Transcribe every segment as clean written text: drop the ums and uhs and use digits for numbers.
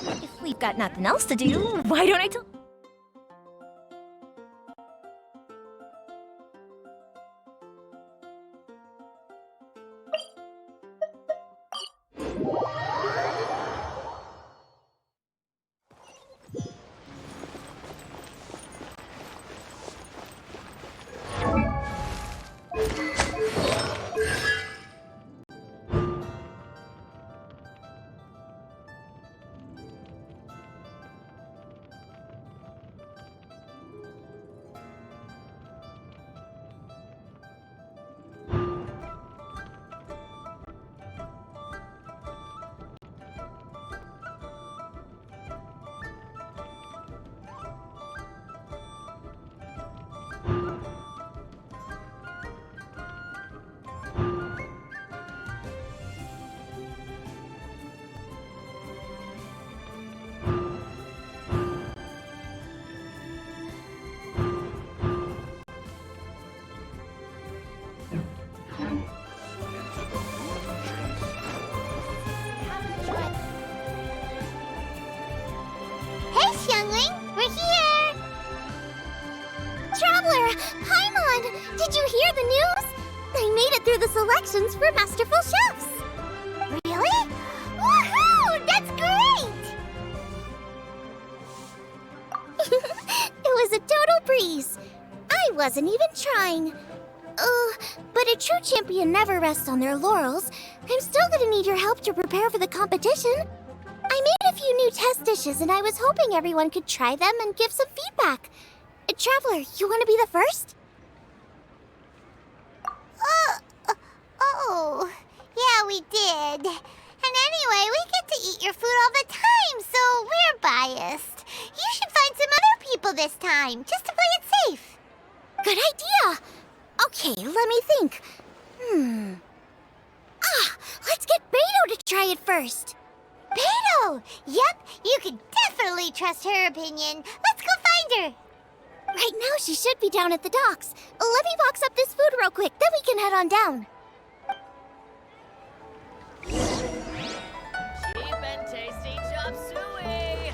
If we've got nothing else to do, why don't I tell... We're here! Traveler! Paimon! Did you hear the news? I made it through the selections for Masterful Chefs! Really? Woohoo! That's great! It was a total breeze. I wasn't even trying. But a true champion never rests on their laurels. I'm still gonna need your help to prepare for the competition. I made a few new test dishes, and I was hoping everyone could try them and give some feedback. Traveler, you want to be the first? Oh, yeah, we did. And anyway, we get to eat your food all the time, so we're biased. You should find some other people this time, just to play it safe. Good idea. Okay, let me think. Let's get Beto to try it first. Beto! Yep, you can definitely trust her opinion. Let's go find her. Right now, she should be down at the docks. Let me box up this food real quick, then we can head on down. Cheap and tasty chop suey!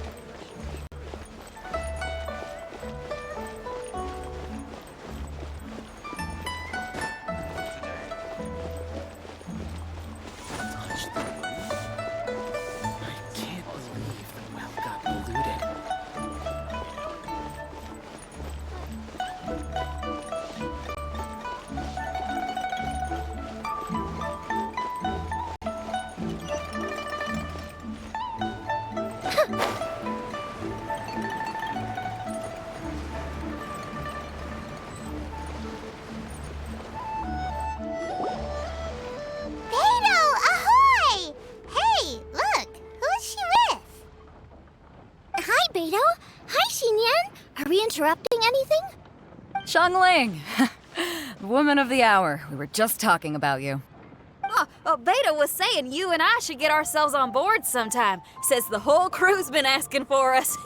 Beto? Hi, Xinyan. Are we interrupting anything? Xiangling! Woman of the hour. We were just talking about you. Oh, Beto was saying you and I should get ourselves on board sometime. Says the whole crew's been asking for us.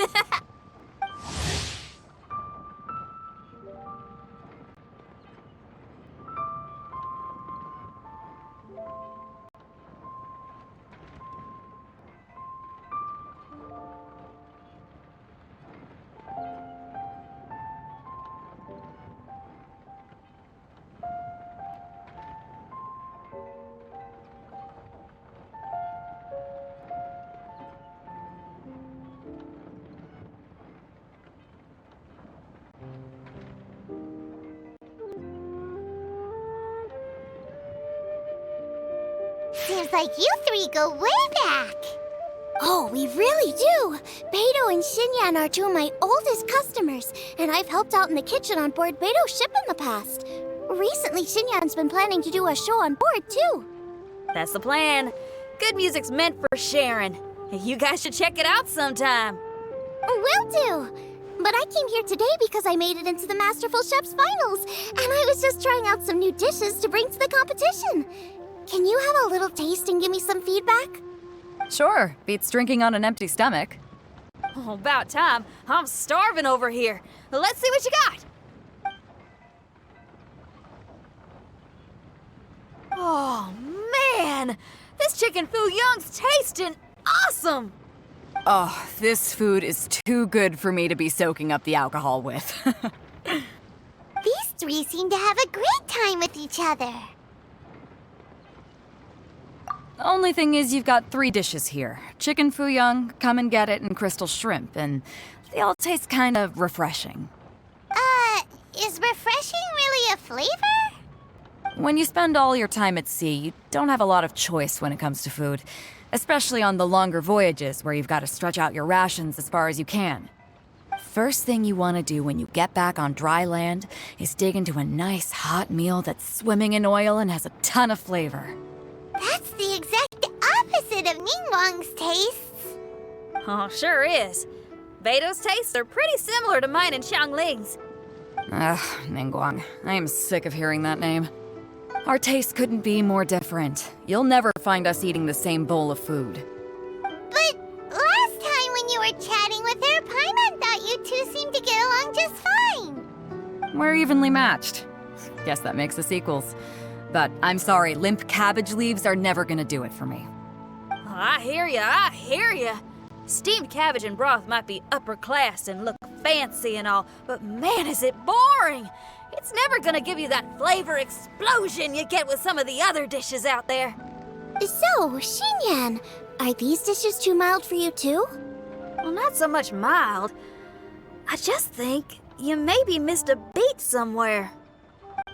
Seems like you three go way back. Oh, we really do. Beto and Xinyan are two of my oldest customers, and I've helped out in the kitchen on board Beto's ship in the past. Recently, Xinyan's been planning to do a show on board, too. That's the plan. Good music's meant for sharing. You guys should check it out sometime. Will do. But I came here today because I made it into the Masterful Chef's finals, and I was just trying out some new dishes to bring to the competition. Can you have a little taste and give me some feedback? Sure, beats drinking on an empty stomach. Oh, about time. I'm starving over here. Let's see what you got. Oh, man! This chicken foo young's tasting awesome! Oh, this food is too good for me to be soaking up the alcohol with. These three seem to have a great time with each other. The only thing is you've got 3 dishes here. Chicken fuyang, come and get it, and crystal shrimp, and they all taste kind of refreshing. Is refreshing really a flavor? When you spend all your time at sea, you don't have a lot of choice when it comes to food, especially on the longer voyages where you've got to stretch out your rations as far as you can. First thing you want to do when you get back on dry land is dig into a nice hot meal that's swimming in oil and has a ton of flavor. That's the exact opposite of Ningguang's tastes. Oh, sure is. Veto's tastes are pretty similar to mine and Xiangling's. Ugh, Ningguang. I am sick of hearing that name. Our tastes couldn't be more different. You'll never find us eating the same bowl of food. But last time when you were chatting with her, Paimon thought you two seemed to get along just fine. We're evenly matched. Guess that makes us equals. But I'm sorry, limp cabbage leaves are never gonna do it for me. Oh, I hear ya. Steamed cabbage and broth might be upper class and look fancy and all, but man, is it boring! It's never gonna give you that flavor explosion you get with some of the other dishes out there. So, Xinyan, are these dishes too mild for you too? Well, not so much mild. I just think you maybe missed a beat somewhere.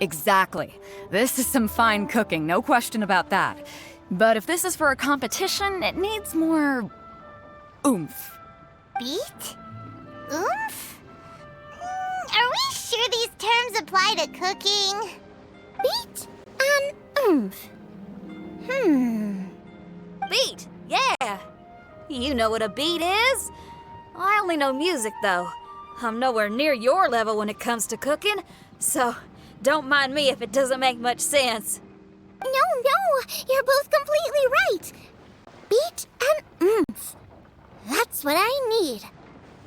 Exactly. This is some fine cooking, no question about that. But if this is for a competition, it needs more oomph. Beat? Oomph? Are we sure these terms apply to cooking? Beat and oomph. Beat, yeah. You know what a beat is? I only know music, though. I'm nowhere near your level when it comes to cooking, so don't mind me if it doesn't make much sense. No, you're both completely right. Beat and oomph. That's what I need.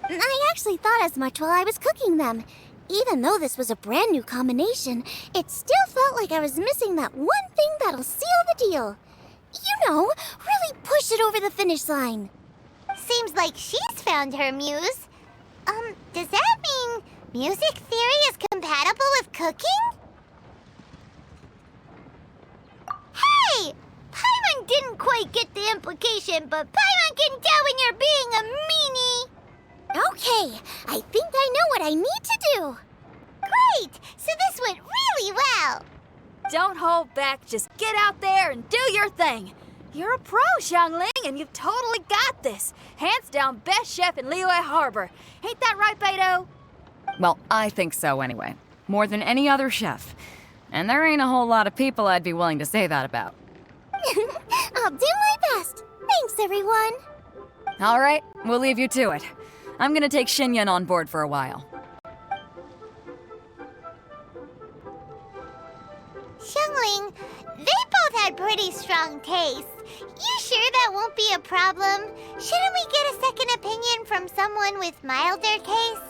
I actually thought as much while I was cooking them. Even though this was a brand new combination, it still felt like I was missing that one thing that'll seal the deal. You know, really push it over the finish line. Seems like she's found her muse. Does that mean music theory is compatible with cooking? Hey! Paimon didn't quite get the implication, but Paimon can tell when you're being a meanie. Okay, I think I know what I need to do. Great! So this went really well. Don't hold back, just get out there and do your thing. You're a pro, Xiangling, and you've totally got this. Hands down best chef in Liyue Harbor. Ain't that right, Beto? Well, I think so anyway. More than any other chef. And there ain't a whole lot of people I'd be willing to say that about. I'll do my best. Thanks, everyone. All right, we'll leave you to it. I'm gonna take Xinyan on board for a while. Xiangling, they both had pretty strong tastes. You sure that won't be a problem? Shouldn't we get a second opinion from someone with milder tastes?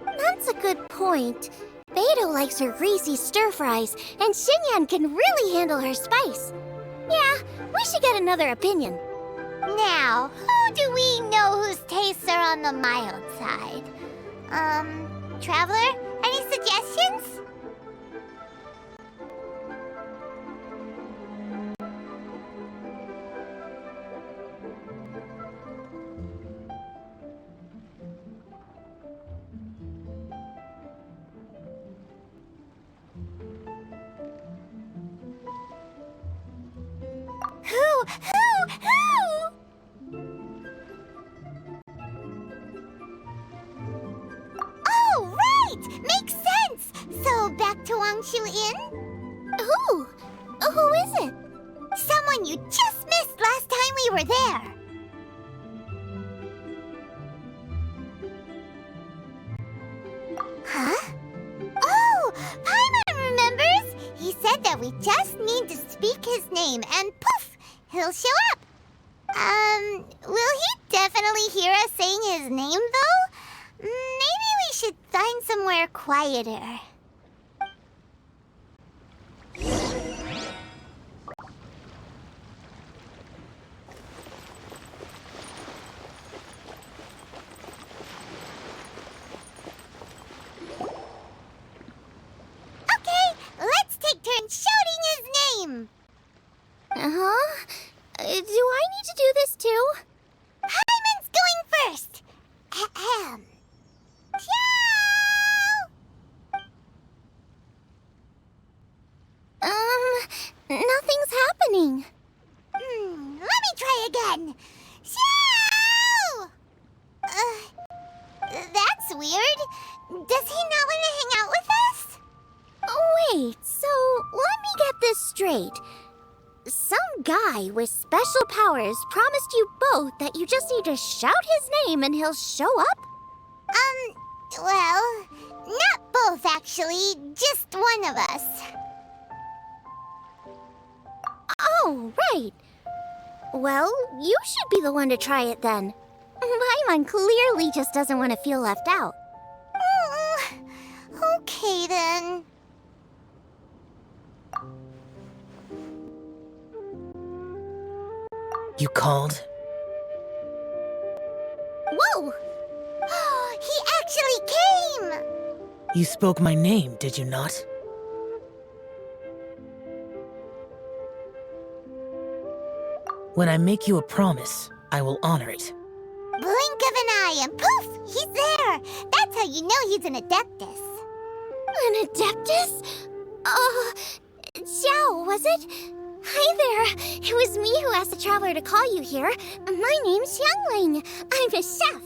That's a good point. Beto likes her greasy stir-fries, and Xinyan can really handle her spice. Yeah, we should get another opinion. Now, who do we know whose tastes are on the mild side? Traveler, any suggestions? Who? Oh, right! Makes sense! So, back to Wangshu Inn? Who is it? Someone you just missed last time we were there. Huh? Oh, Paimon remembers! He said that we just need to speak his name and poof, he'll show up. Will he definitely hear us saying his name, though? Maybe we should find somewhere quieter. Uh-huh. Do I need to do this too? Hyman's going first. Ahem. Nothing's happening. Let me try again. Shoo! That's weird. Does he not want to hang out with us? Wait, so let me get this straight. Some guy with special powers promised you both that you just need to shout his name and he'll show up? Well, not both actually, just one of us. Oh, right. Well, you should be the one to try it then. Paimon clearly just doesn't want to feel left out. Okay then. You called? Whoa! He actually came! You spoke my name, did you not? When I make you a promise, I will honor it. Blink of an eye and poof! He's there! That's how you know he's an Adeptus. An Adeptus? Xiao, was it? Hi there. It was me who asked the Traveler to call you here. My name's Xiangling. I'm a chef.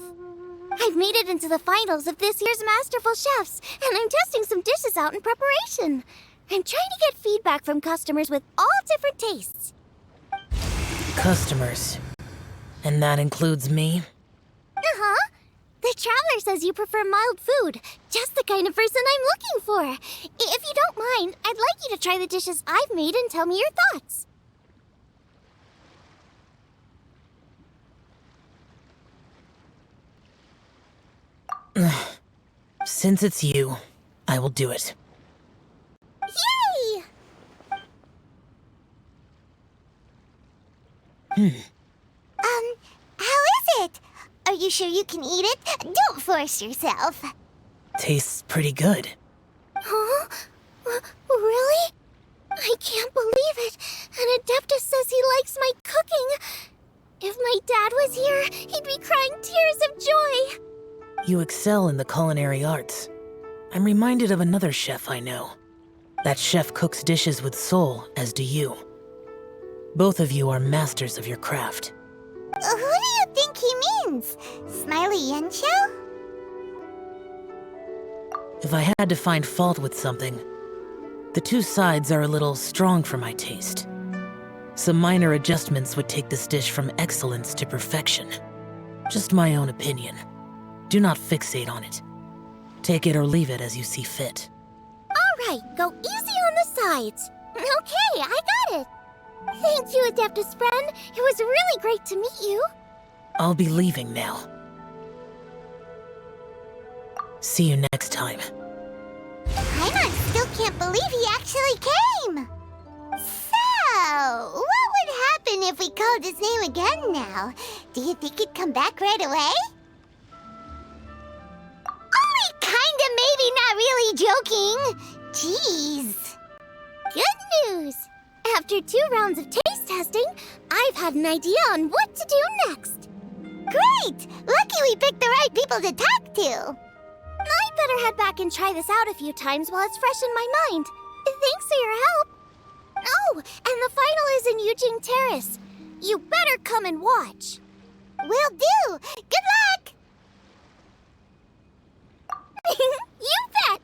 I've made it into the finals of this year's Masterful Chefs, and I'm testing some dishes out in preparation. I'm trying to get feedback from customers with all different tastes. Customers. And that includes me? Uh-huh. The Traveler says you prefer mild food. Just the kind of person I'm looking for. If you don't mind, I'd like you to try the dishes I've made and tell me your thoughts. Since it's you, I will do it. Yay! How is it? Are you sure you can eat it? Don't force yourself. Tastes pretty good. Huh? Really? I can't believe it. An Adeptus says he likes my cooking. If my dad was here, he'd be crying tears of joy. You excel in the culinary arts. I'm reminded of another chef I know. That chef cooks dishes with soul, as do you. Both of you are masters of your craft. Who do you think he means? Smiley Yanqiao? If I had to find fault with something, the two sides are a little strong for my taste. Some minor adjustments would take this dish from excellence to perfection. Just my own opinion. Do not fixate on it. Take it or leave it as you see fit. All right, go easy on the sides. Okay, I got it. Thank you, Adeptus friend. It was really great to meet you. I'll be leaving now. See you next time. Paimon still can't believe he actually came. So, what would happen if we called his name again now? Do you think he'd come back right away? Only kinda, maybe, not really joking. Jeez. Good news. After 2 rounds of taste testing, I've had an idea on what to do next. Great! Lucky we picked the right people to talk to. I better head back and try this out a few times while it's fresh in my mind. Thanks for your help. Oh, and the final is in Yujing Terrace. You better come and watch. Will do. Good luck. You bet.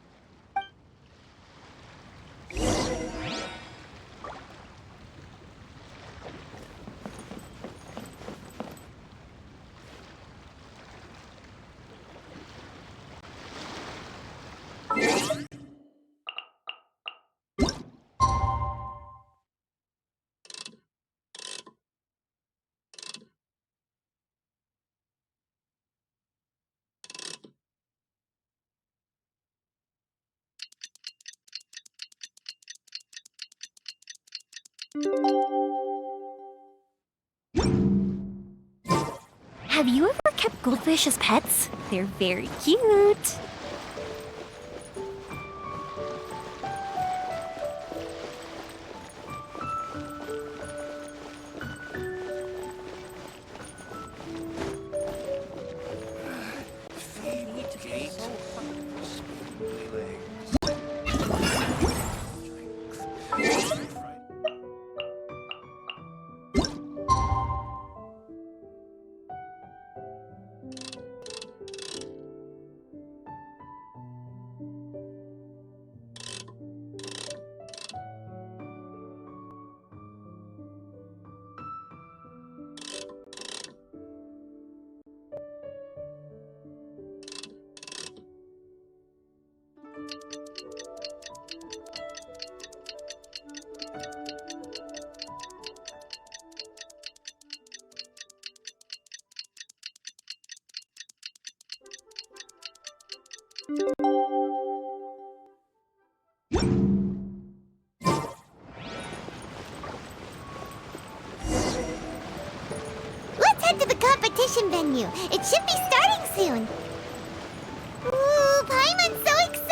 Have you ever kept goldfish as pets? They're very cute. Let's head to the competition venue. It should be starting soon. Ooh, Paimon's so excited!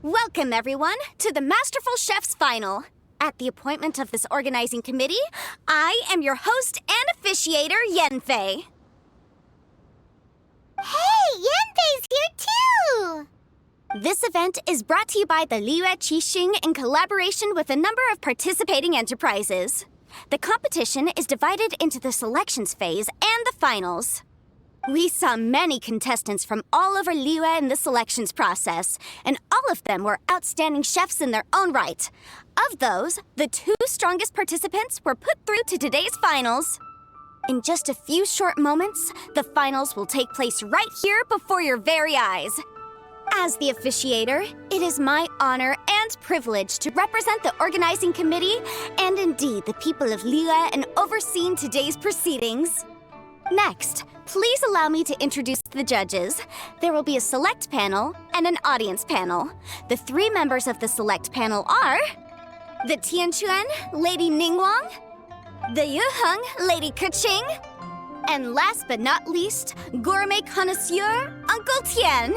Welcome, everyone, to the Masterful Chef's Final. At the appointment of this organizing committee, I am your host and officiator, Yenfei. Hey, Yenfei's here too! This event is brought to you by the Liyue Qixing in collaboration with a number of participating enterprises. The competition is divided into the selections phase and the finals. We saw many contestants from all over Liyue in the selections process, and all of them were outstanding chefs in their own right. Of those, the 2 strongest participants were put through to today's finals. In just a few short moments, the finals will take place right here before your very eyes. As the officiator, it is my honor and privilege to represent the organizing committee and indeed the people of Liyue in overseeing today's proceedings. Next, please allow me to introduce the judges. There will be a select panel and an audience panel. The 3 members of the select panel are the Tianquan, Lady Ningguang, the Yuheng, Lady Keqing, and last but not least, gourmet connoisseur, Uncle Tian.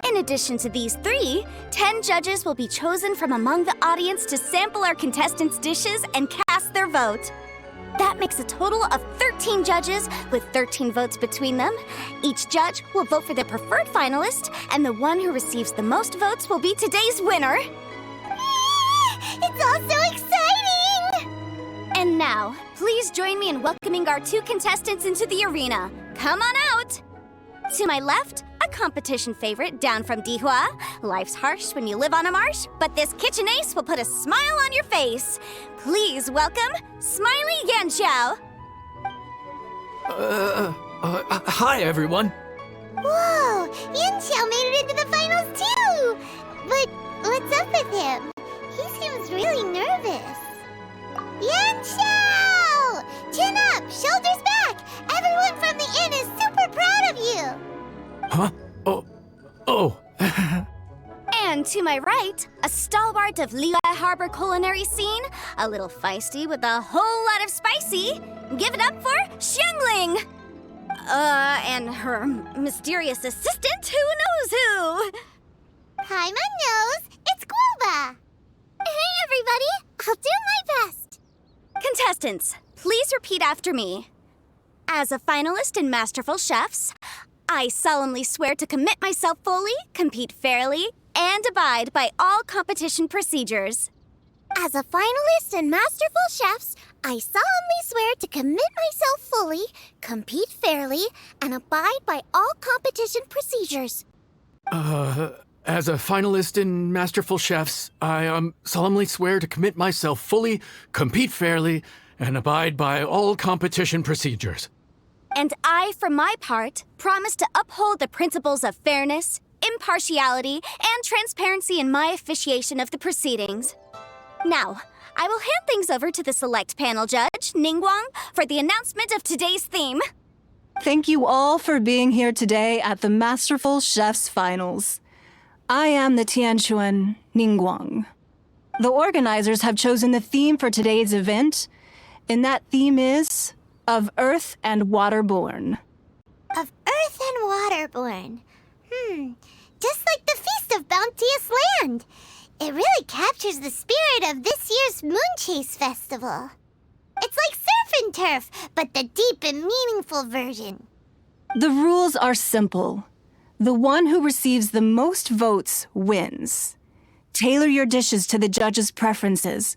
In addition to these 3, 10 judges will be chosen from among the audience to sample our contestants' dishes and cast their vote. That makes a total of 13 judges with 13 votes between them. Each judge will vote for their preferred finalist, and the one who receives the most votes will be today's winner. It's all so exciting! And now, please join me in welcoming our 2 contestants into the arena. Come on out! To my left, a competition favorite down from Dihua. Life's harsh when you live on a marsh, but this kitchen ace will put a smile on your face. Please welcome Smiley Yanxiao. Hi, everyone. Whoa, Yanxiao made it into the finals too! But what's up with him? He seems really nervous. Yanxiao! Chin up, shoulders back! Everyone from the inn is super proud of you! Huh? Oh. And to my right, a stalwart of Liyue Harbor culinary scene, a little feisty with a whole lot of spicy. Give it up for Xiangling! And her mysterious assistant, who knows who? Hi, my nose, it's Guoba! Hey, everybody, I'll do my best. Contestants, please repeat after me. As a finalist in Masterful Chefs, I solemnly swear to commit myself fully, compete fairly, and abide by all competition procedures. As a finalist in Masterful Chefs, I solemnly swear to commit myself fully, compete fairly, and abide by all competition procedures. As a finalist in Masterful Chefs, I solemnly swear to commit myself fully, compete fairly, and abide by all competition procedures. And I, for my part, promise to uphold the principles of fairness, impartiality, and transparency in my officiation of the proceedings. Now, I will hand things over to the select panel judge, Ningguang, for the announcement of today's theme. Thank you all for being here today at the Masterful Chefs Finals. I am the Tianquan Ningguang. The organizers have chosen the theme for today's event, and that theme is of Earth and Waterborn. Of Earth and Waterborn. Just like the Feast of Bounteous Land. It really captures the spirit of this year's Moon Chase Festival. It's like surf and turf, but the deep and meaningful version. The rules are simple. The one who receives the most votes wins. Tailor your dishes to the judges' preferences,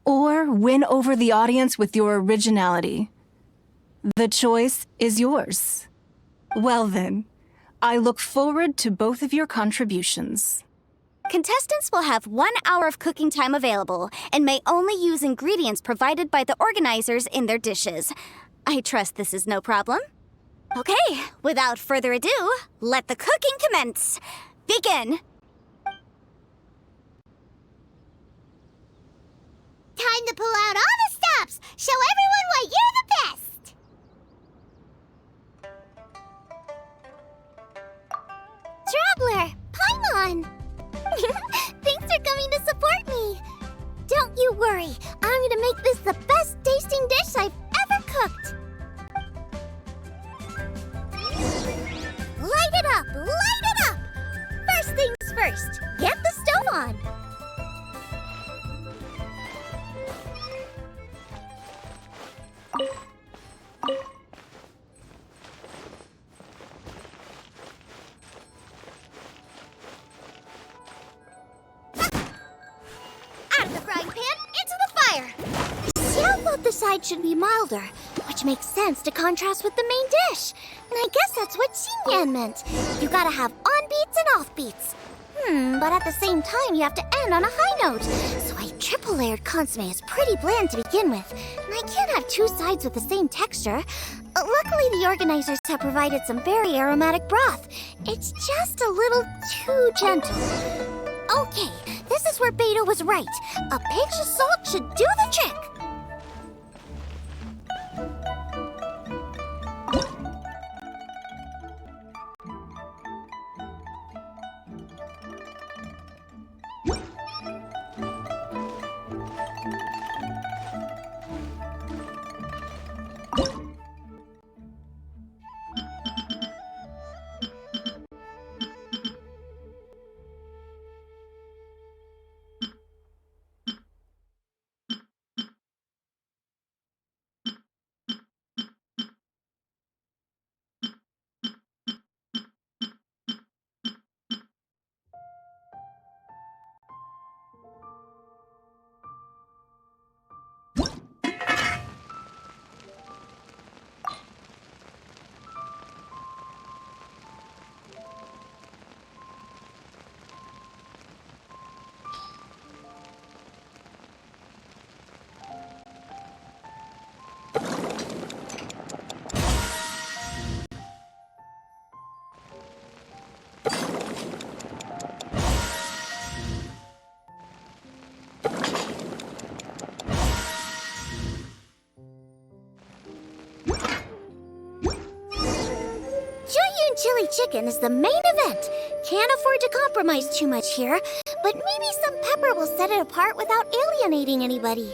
or win over the audience with your originality. The choice is yours. Well then, I look forward to both of your contributions. Contestants will have 1 hour of cooking time available and may only use ingredients provided by the organizers in their dishes. I trust this is no problem. Okay, without further ado, let the cooking commence. Begin. Time to pull out all the stops. Show everyone why you're the best. Traveler, Paimon! Thanks for coming to support me. Don't you worry, I'm gonna make this the best tasting dish I've ever cooked. Light it up, light it up! First things first, get the stove on. Out of the frying pan, into the fire! Xiao thought the side should be milder, which makes sense to contrast with the main dish. And I guess that's what Xinyan meant. You gotta have on-beats and off-beats. But at the same time, you have to end on a high note. So a triple-layered consommé is pretty bland to begin with. And I can't have two sides with the same texture. Luckily, the organizers have provided some very aromatic broth. It's just a little too gentle. Okay, this is where Beto was right. A pinch of salt should do the trick. chili chicken is the main event. Can't afford to compromise too much here, but maybe some pepper will set it apart without alienating anybody.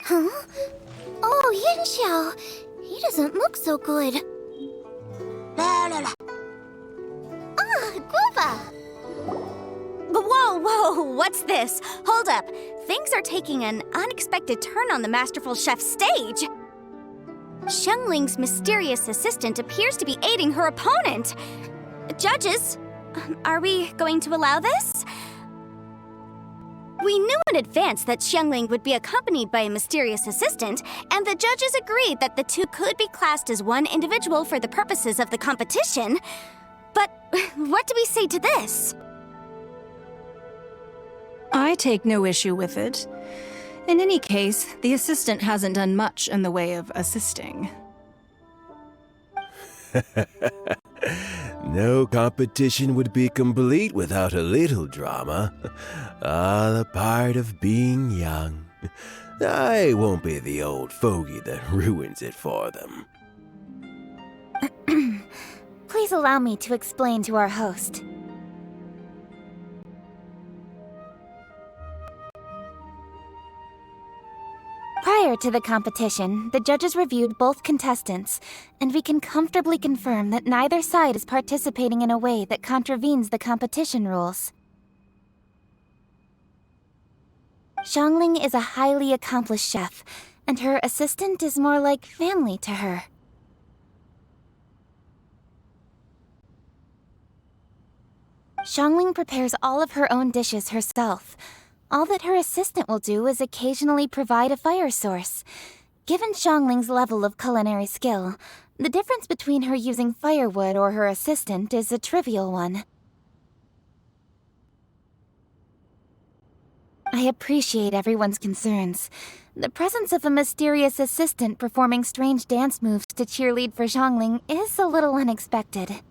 Huh? Oh, Yanxiao. He doesn't look so good. Ah, Guava! Whoa, what's this? Hold up. Things are taking an unexpected turn on the Masterful Chef's stage. Xiangling's mysterious assistant appears to be aiding her opponent. Judges, are we going to allow this? We knew in advance that Xiangling would be accompanied by a mysterious assistant, and the judges agreed that the two could be classed as one individual for the purposes of the competition. But what do we say to this? I take no issue with it. In any case, the assistant hasn't done much in the way of assisting. No competition would be complete without a little drama. All a part of being young. I won't be the old fogey that ruins it for them. Please allow me to explain to our host. Prior to the competition, the judges reviewed both contestants, and we can comfortably confirm that neither side is participating in a way that contravenes the competition rules. Xiangling is a highly accomplished chef, and her assistant is more like family to her. Xiangling prepares all of her own dishes herself. All that her assistant will do is occasionally provide a fire source. Given Xiangling's level of culinary skill, the difference between her using firewood or her assistant is a trivial one. I appreciate everyone's concerns. The presence of a mysterious assistant performing strange dance moves to cheerlead for Xiangling is a little unexpected.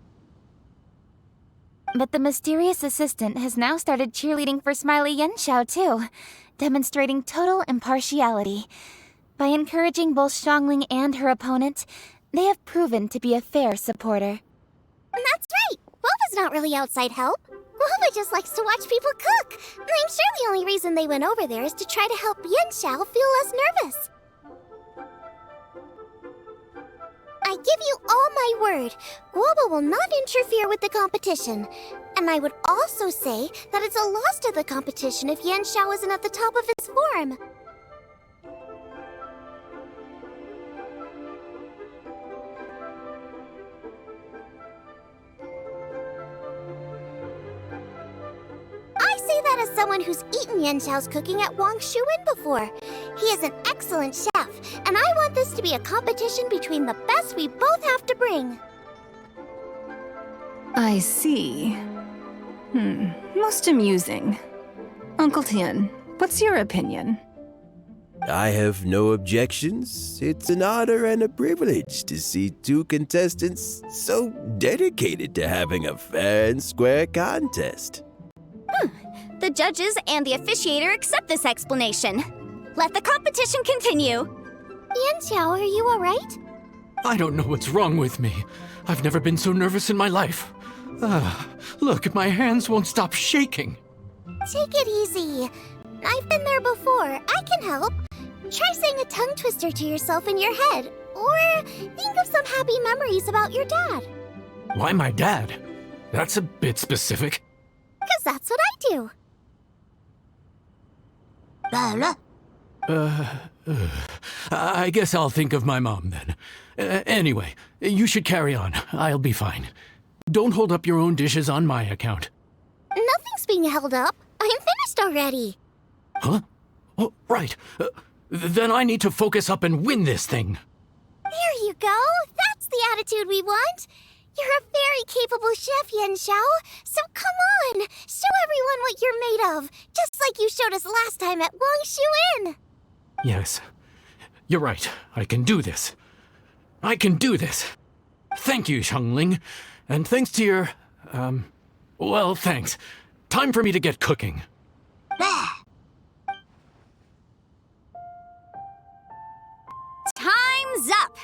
But the mysterious assistant has now started cheerleading for Smiley Yanxiao too, demonstrating total impartiality. By encouraging both Xiangling and her opponent, they have proven to be a fair supporter. That's right! Guava's not really outside help. Guava just likes to watch people cook. I'm sure the only reason they went over there is to try to help Yanxiao feel less nervous. I give you all my word, Guava will not interfere with the competition. And I would also say that it's a loss to the competition if Yanxiao isn't at the top of his form. I say that as someone who's eaten Yanxiao's cooking at Wang Shuin before. He is an excellent chef, and I want this to be a competition between the best we both have to bring. I see. Most amusing. Uncle Tian, what's your opinion? I have no objections. It's an honor and a privilege to see two contestants so dedicated to having a fair and square contest. The judges and the officiator accept this explanation. Let the competition continue. Yanxiao, are you alright? I don't know what's wrong with me. I've never been so nervous in my life. Look, my hands won't stop shaking. Take it easy. I've been there before. I can help. Try saying a tongue twister to yourself in your head, or think of some happy memories about your dad. Why my dad? That's a bit specific. 'Cause that's what I do. I guess I'll think of my mom then. Anyway, you should carry on. I'll be fine. Don't hold up your own dishes on my account. Nothing's being held up. I'm finished already. Huh? Oh, right. Then I need to focus up and win this thing. There you go. That's the attitude we want. You're a very capable chef, Yanxiao. So come on, show everyone what you're made of, just like you showed us last time at Wangshu Inn. Yes, you're right. I can do this. I can do this. Thank you, Xiangling. And thanks to your, well, thanks. Time for me to get cooking. Time's up!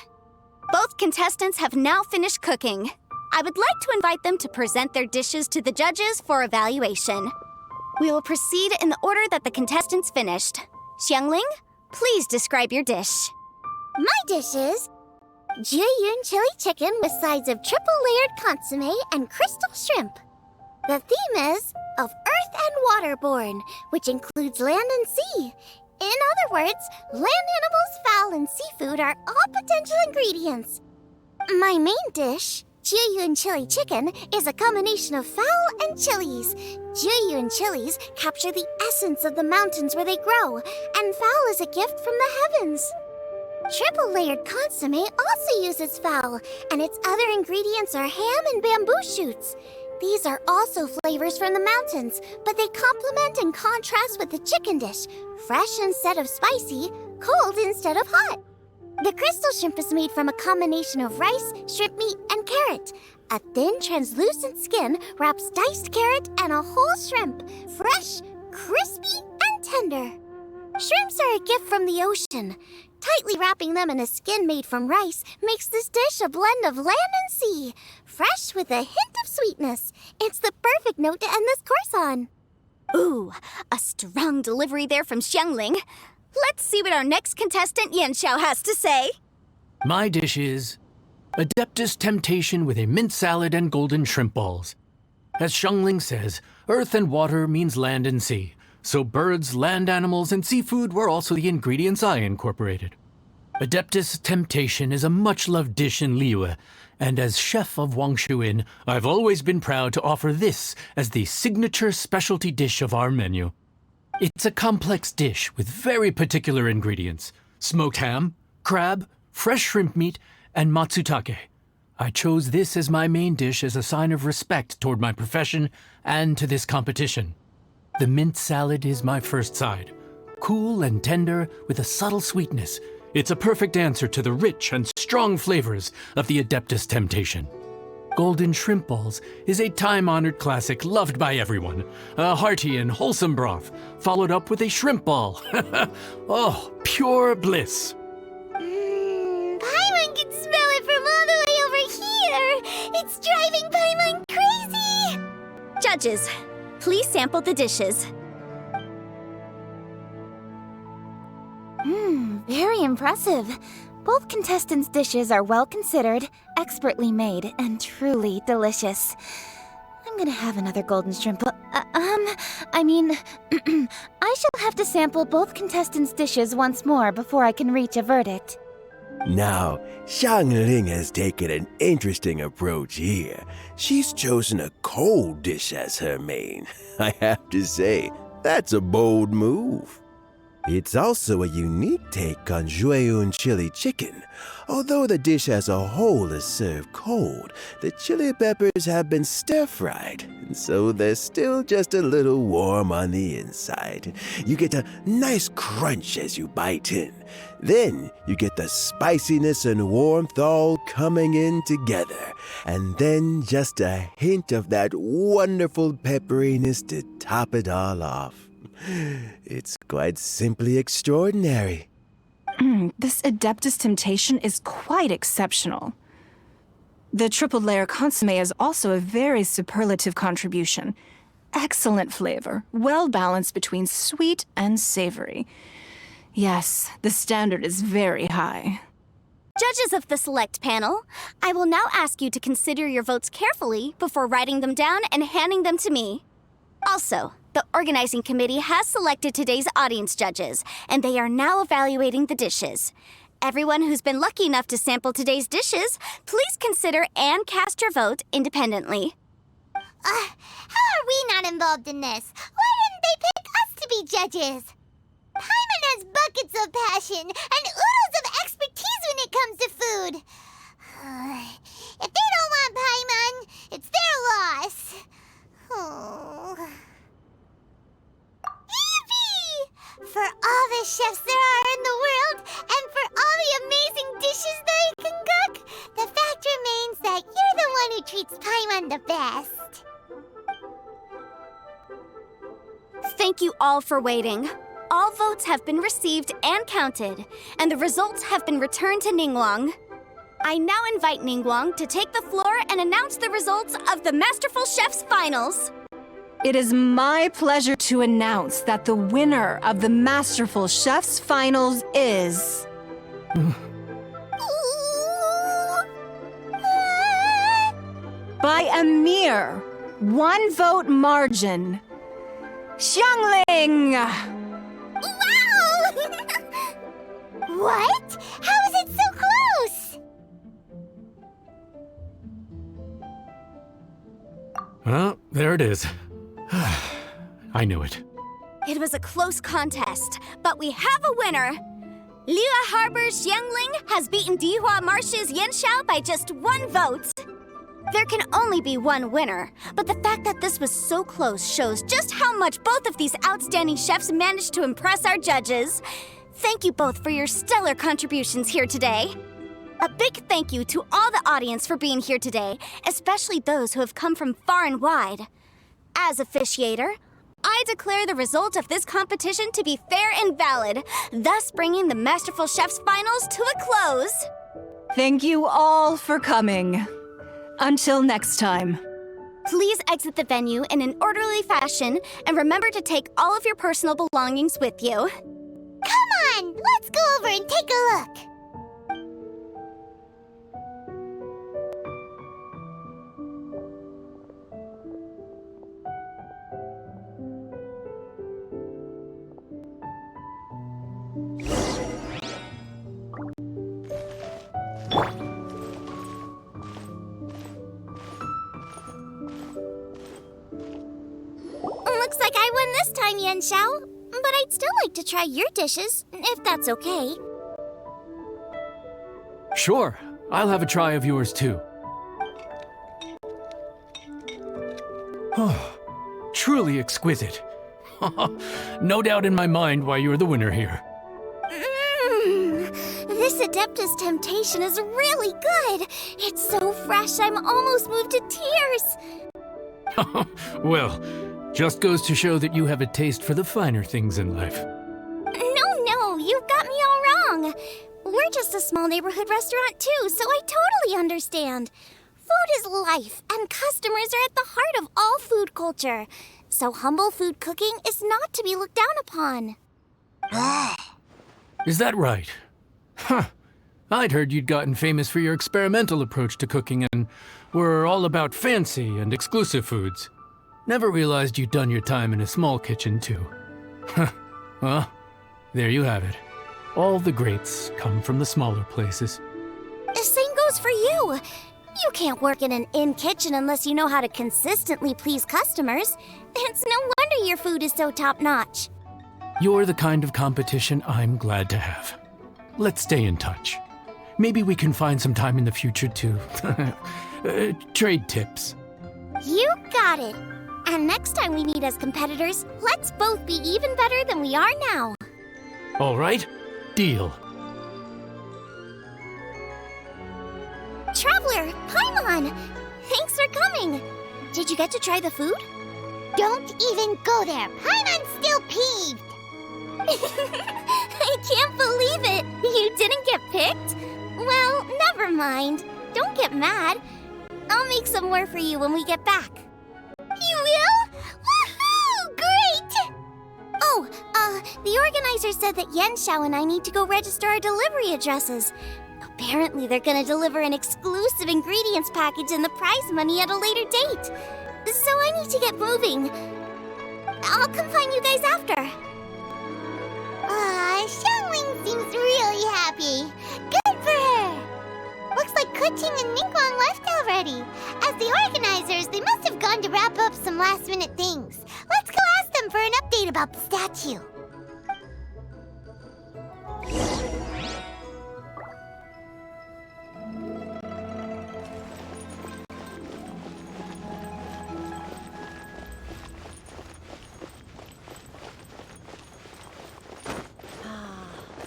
Both contestants have now finished cooking. I would like to invite them to present their dishes to the judges for evaluation. We will proceed in the order that the contestants finished. Xiangling, please describe your dish. My dish is Jiyun chili chicken with sides of triple-layered consomme and crystal shrimp. The theme is of earth and waterborne, which includes land and sea. In other words, land animals, fowl, and seafood are all potential ingredients. My main dish, Jiyun chili chicken, is a combination of fowl and chilies. Jiyun chilies capture the essence of the mountains where they grow, and fowl is a gift from the heavens. Triple-layered consomme also uses fowl, and its other ingredients are ham and bamboo shoots. These are also flavors from the mountains, but they complement and contrast with the chicken dish, fresh instead of spicy, cold instead of hot. The crystal shrimp is made from a combination of rice, shrimp meat, and carrot. A thin, translucent skin wraps diced carrot and a whole shrimp, fresh, crispy, and tender. Shrimps are a gift from the ocean. Tightly wrapping them in a skin made from rice makes this dish a blend of land and sea, fresh with a hint of sweetness. It's the perfect note to end this course on. Ooh, a strong delivery there from Xiangling. Let's see what our next contestant Yanxiao has to say. My dish is Adeptus Temptation with a mint salad and golden shrimp balls. As Xiangling says, earth and water means land and sea. So birds, land animals, and seafood were also the ingredients I incorporated. Adeptus Temptation is a much-loved dish in Liyue, and as chef of Wangshu Inn, I've always been proud to offer this as the signature specialty dish of our menu. It's a complex dish with very particular ingredients: smoked ham, crab, fresh shrimp meat, and matsutake. I chose this as my main dish as a sign of respect toward my profession and to this competition. The mint salad is my first side. Cool and tender with a subtle sweetness, it's a perfect answer to the rich and strong flavors of the Adeptus Temptation. Golden shrimp balls is a time-honored classic loved by everyone. A hearty and wholesome broth, followed up with a shrimp ball. Oh, pure bliss. Paimon can smell it from all the way over here. It's driving Paimon crazy. Judges, please sample the dishes. Very impressive. Both contestants' dishes are well considered, expertly made, and truly delicious. I'm gonna have another golden shrimp. I shall have to sample both contestants' dishes once more before I can reach a verdict. Now, Xiangling has taken an interesting approach here. She's chosen a cold dish as her main. I have to say, that's a bold move. It's also a unique take on Jueyun chili chicken. Although the dish as a whole is served cold, the chili peppers have been stir-fried, and so they're still just a little warm on the inside. You get a nice crunch as you bite in. Then you get the spiciness and warmth all coming in together, and then just a hint of that wonderful pepperiness to top it all off. It's quite simply extraordinary. This Adeptus Temptation is quite exceptional. The triple layer consomme is also a very superlative contribution. Excellent flavor, well balanced between sweet and savory. Yes, the standard is very high. Judges of the select panel, I will now ask you to consider your votes carefully before writing them down and handing them to me. Also, the organizing committee has selected today's audience judges, and they are now evaluating the dishes. Everyone who's been lucky enough to sample today's dishes, please consider and cast your vote independently. How are we not involved in this? Why didn't they pick us to be judges? Paimon has buckets of passion and oodles of expertise when it comes to food. If they don't want Paimon, it's their loss. Oh. Yippee! For all the chefs there are in the world, and for all the amazing dishes they can cook, the fact remains that you're the one who treats Paimon the best. Thank you all for waiting. All votes have been received and counted, and the results have been returned to Ningguang. I now invite Ningguang to take the floor and announce the results of the Masterful Chef's Finals. It is my pleasure to announce that the winner of the Masterful Chef's Finals is... by a mere 1 vote margin, Xiangling! Wow! What? How is it so close? Well, there it is. I knew it. It was a close contest, but we have a winner. Liyue Harbor's Xiangling has beaten Dihua Marsh's Yanxiao by just 1 vote. There can only be one winner, but the fact that this was so close shows just how much both of these outstanding chefs managed to impress our judges. Thank you both for your stellar contributions here today. A big thank you to all the audience for being here today, especially those who have come from far and wide. As officiator, I declare the result of this competition to be fair and valid, thus bringing the Masterful Chef's Finals to a close. Thank you all for coming. Until next time. Please exit the venue in an orderly fashion, and remember to take all of your personal belongings with you. Come on, let's go over and take a look. Looks like I won this time, Yanxiao. But I'd still like to try your dishes, if that's okay. Sure, I'll have a try of yours too. Truly exquisite. No doubt in my mind why you're the winner here. This Adeptus Temptation is really good. It's so fresh, I'm almost moved to tears. Well, just goes to show that you have a taste for the finer things in life. No, you've got me all wrong. We're just a small neighborhood restaurant too, so I totally understand. Food is life, and customers are at the heart of all food culture. So humble food cooking is not to be looked down upon. Is that right? Huh. I'd heard you'd gotten famous for your experimental approach to cooking and were all about fancy and exclusive foods. Never realized you'd done your time in a small kitchen, too. Well, there you have it. All the greats come from the smaller places. The same goes for you. You can't work in an inn kitchen unless you know how to consistently please customers. It's no wonder your food is so top-notch. You're the kind of competition I'm glad to have. Let's stay in touch. Maybe we can find some time in the future to trade tips. You got it. And next time we meet as competitors, let's both be even better than we are now. All right? Deal. Traveler, Paimon! Thanks for coming. Did you get to try the food? Don't even go there. Paimon's still peeved. I can't believe it. You didn't get picked? Well, never mind. Don't get mad. I'll make some more for you when we get back. You will? Woohoo! Great! Oh, the organizer said that Yenshao and I need to go register our delivery addresses. Apparently, they're gonna deliver an exclusive ingredients package and the prize money at a later date. So I need to get moving. I'll come find you guys after. Xiangling seems really happy. Good for her! Looks like Kuching and Ningguang left already. As the organizers, they must have gone to wrap up some last-minute things. Let's go ask them for an update about the statue.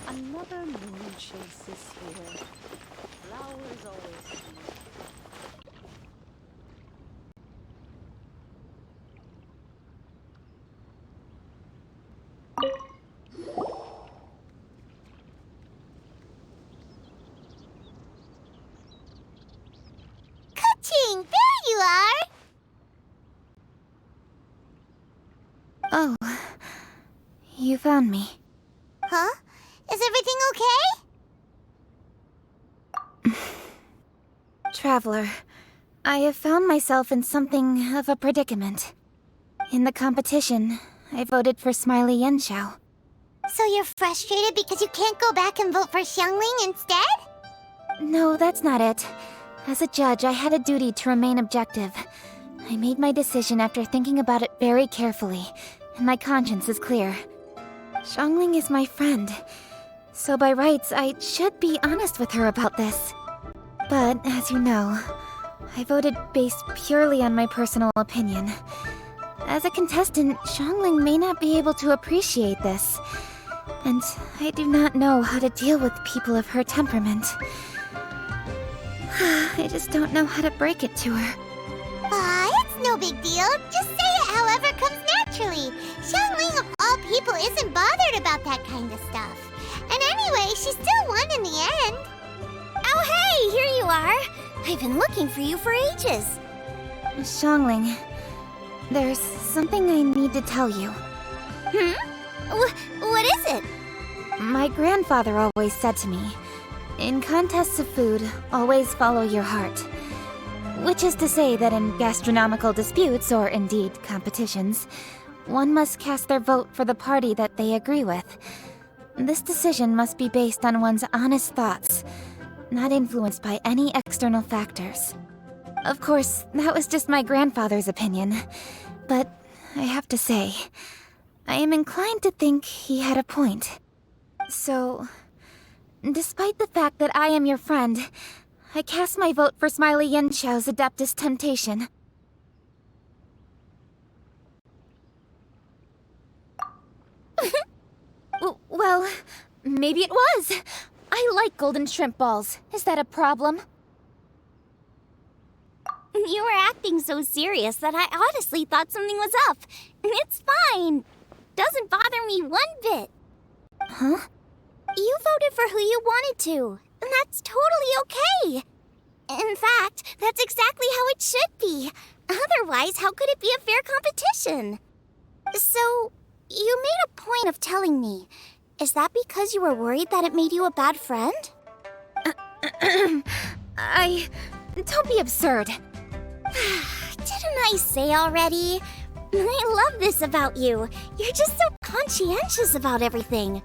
Another moon chase is here. Flowers always. Kuching, there you are! Oh, you found me. Huh? Is everything okay? Traveler, I have found myself in something of a predicament. In the competition, I voted for Smiley Yenshao. So you're frustrated because you can't go back and vote for Xiangling instead? No, that's not it. As a judge, I had a duty to remain objective. I made my decision after thinking about it very carefully, and my conscience is clear. Xiangling is my friend, so by rights, I should be honest with her about this. But, as you know, I voted based purely on my personal opinion. As a contestant, Xiangling may not be able to appreciate this, and I do not know how to deal with people of her temperament. I just don't know how to break it to her. It's no big deal. Just say it however comes naturally. Xiangling of all people isn't bothered about that kind of stuff. And anyway, she still won in the end. Oh hey, here you are. I've been looking for you for ages. Xiangling, there's something I need to tell you. What is it? My grandfather always said to me, in contests of food, always follow your heart. Which is to say that in gastronomical disputes, or indeed competitions, one must cast their vote for the party that they agree with. This decision must be based on one's honest thoughts, not influenced by any external factors. Of course, that was just my grandfather's opinion, but I have to say, I am inclined to think he had a point. So, despite the fact that I am your friend, I cast my vote for Smiley Yenshao's Adeptus Temptation. Well, maybe it was. I like golden shrimp balls. Is that a problem? You were acting so serious that I honestly thought something was up. It's fine. Doesn't bother me one bit. Huh? You voted for who you wanted to, and that's totally okay. In fact, that's exactly how it should be. Otherwise, how could it be a fair competition? So, you made a point of telling me. Is that because you were worried that it made you a bad friend? Don't be absurd. Didn't I say already? I love this about you. You're just so conscientious about everything.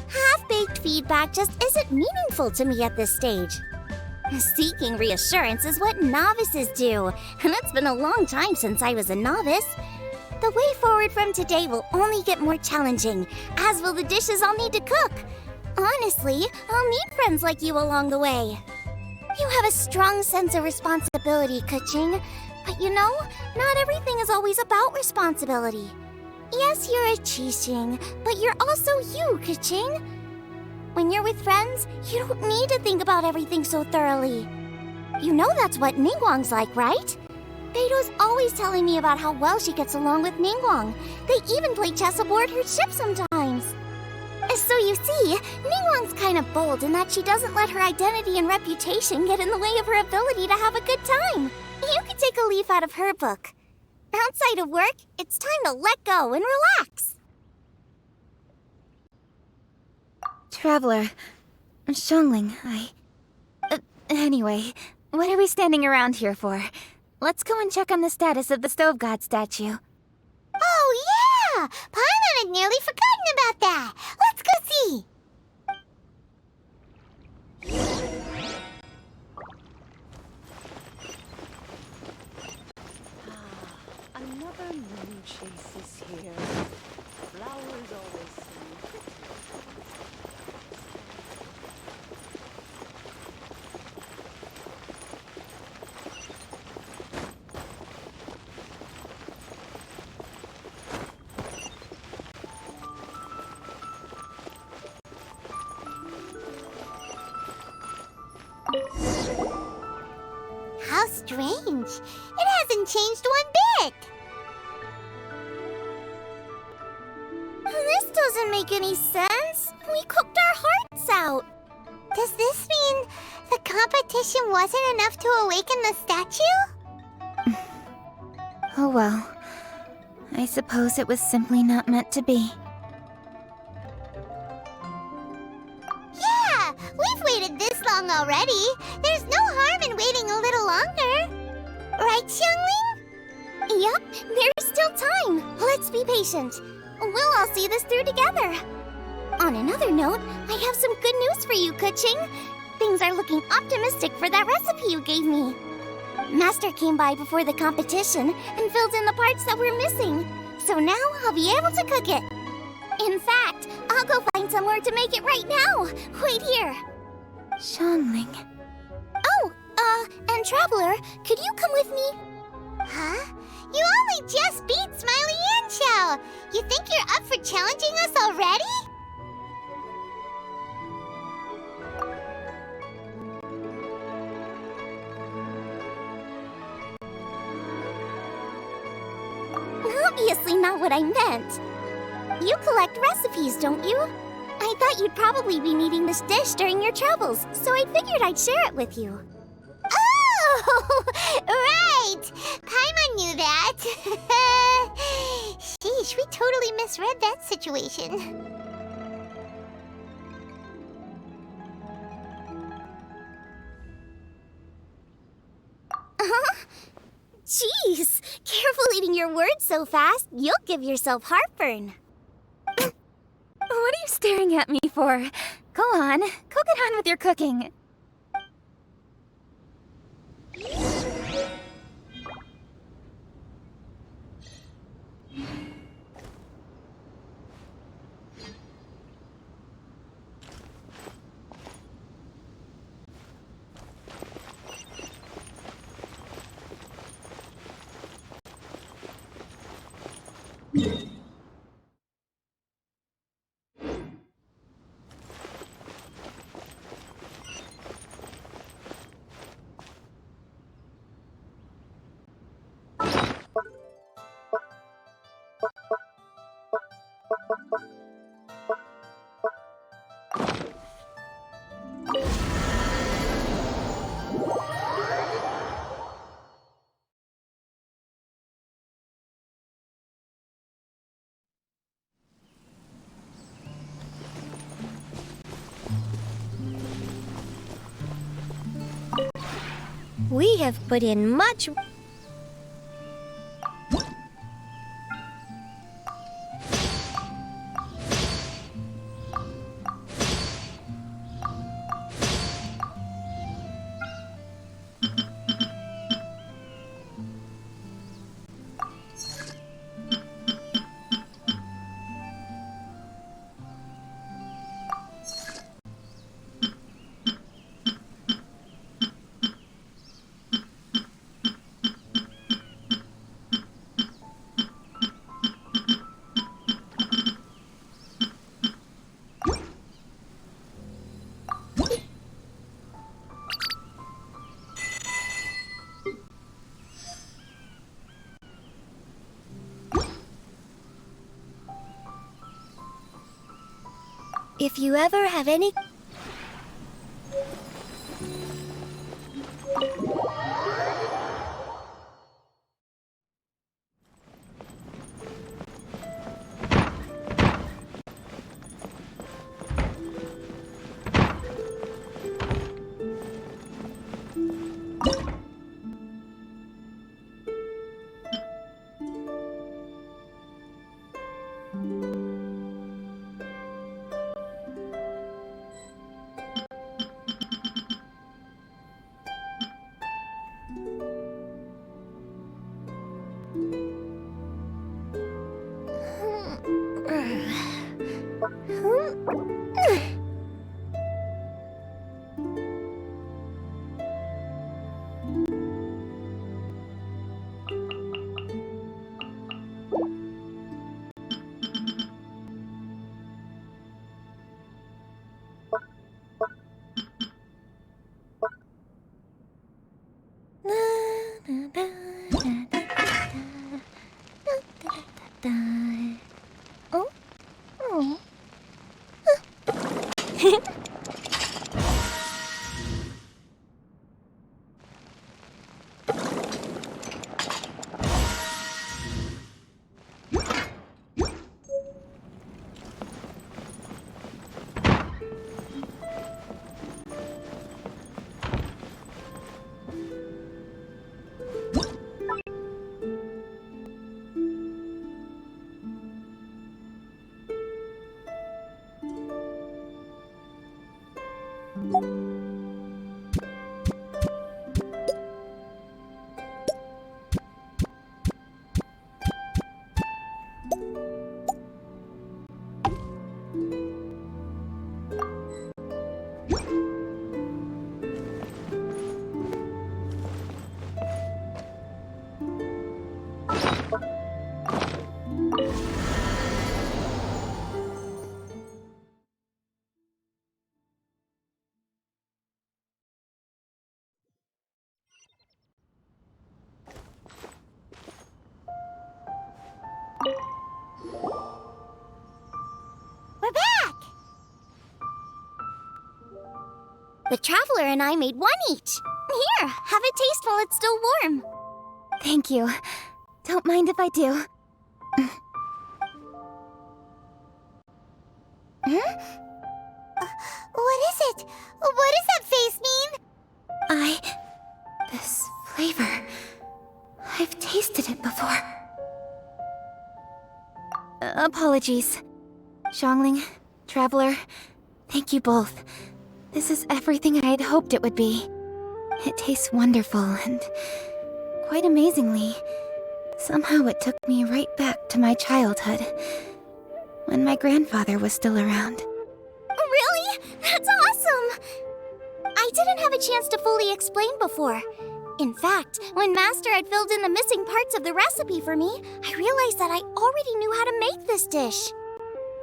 Half-baked feedback just isn't meaningful to me at this stage. Seeking reassurance is what novices do, and it's been a long time since I was a novice. The way forward from today will only get more challenging, as will the dishes I'll need to cook. Honestly, I'll need friends like you along the way. You have a strong sense of responsibility, Kuching. But you know, not everything is always about responsibility. Yes, you're a Qixing, but you're also you, Kuching. When you're with friends, you don't need to think about everything so thoroughly. You know that's what Ningguang's like, right? Beto's always telling me about how well she gets along with Ningguang. They even play chess aboard her ship sometimes. So you see, Ningguang's kind of bold in that she doesn't let her identity and reputation get in the way of her ability to have a good time. You could take a leaf out of her book. Outside of work, it's time to let go and relax. Traveler, Xiangling, anyway, what are we standing around here for? Let's go and check on the status of the Stove God statue. Oh, yeah! Paimon had nearly forgotten about that. Let's go see. Another moon chase is here. Flowers always seem pretty. How strange. It hasn't changed one bit. This doesn't make any sense. We cooked our hearts out. Does this mean the competition wasn't enough to awaken the statue? Oh well. I suppose it was simply not meant to be. Yeah, we've waited this long already. There's no harm in waiting a little longer. Right, Xiangling? Yup, there's still time. Let's be patient. We'll all see this through together. On another note, I have some good news for you, Kuching. Things are looking optimistic for that recipe you gave me. Master came by before the competition and filled in the parts that were missing. So now I'll be able to cook it. In fact, I'll go find somewhere to make it right now. Wait here. Xiangling. Oh, and Traveler, could you come with me? Huh? You only just beat Smiley and Xiao. You think you're up for challenging us already? Obviously not what I meant. You collect recipes, don't you? I thought you'd probably be needing this dish during your travels, so I figured I'd share it with you. Oh, right! Paimon knew that. Sheesh, we totally misread that situation. Jeez, careful eating your words so fast. You'll give yourself heartburn. What are you staring at me for? Go on, go get on with your cooking. We have put in much... If you ever have any... Oh? Oh. We're back! The Traveler and I made one each. Here, have a taste while it's still warm. Thank you. Don't mind if I do. What is it? What does that face mean? This flavor... I've tasted it before. Apologies. Xiangling, Traveler, thank you both. This is everything I had hoped it would be. It tastes wonderful and, quite amazingly, somehow it took me right back to my childhood, when my grandfather was still around. Really? That's awesome! I didn't have a chance to fully explain before. In fact, when Master had filled in the missing parts of the recipe for me, I realized that I already knew how to make this dish.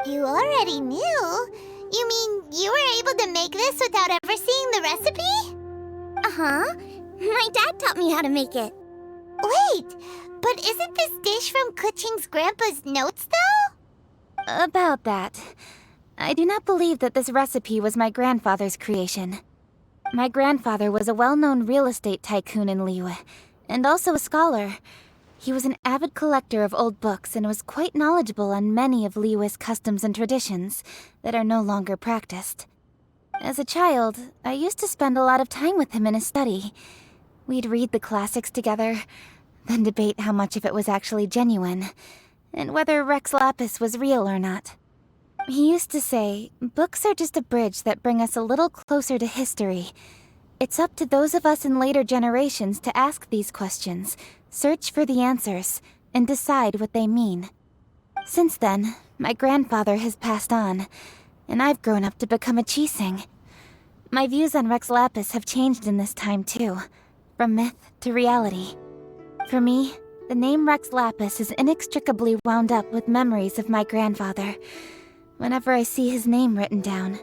You already knew? You mean you were able to make this without ever seeing the recipe? Uh-huh. My dad taught me how to make it. Wait, but isn't this dish from Kuching's grandpa's notes, though? About that, I do not believe that this recipe was my grandfather's creation. My grandfather was a well-known real estate tycoon in Liyue, and also a scholar. He was an avid collector of old books and was quite knowledgeable on many of Liyue's customs and traditions that are no longer practiced. As a child, I used to spend a lot of time with him in his study. We'd read the classics together, then debate how much of it was actually genuine, and whether Rex Lapis was real or not. He used to say, books are just a bridge that bring us a little closer to history. It's up to those of us in later generations to ask these questions, search for the answers, and decide what they mean. Since then, my grandfather has passed on, and I've grown up to become a Qixing. My views on Rex Lapis have changed in this time too, from myth to reality. For me, the name Rex Lapis is inextricably wound up with memories of my grandfather. Whenever I see his name written down,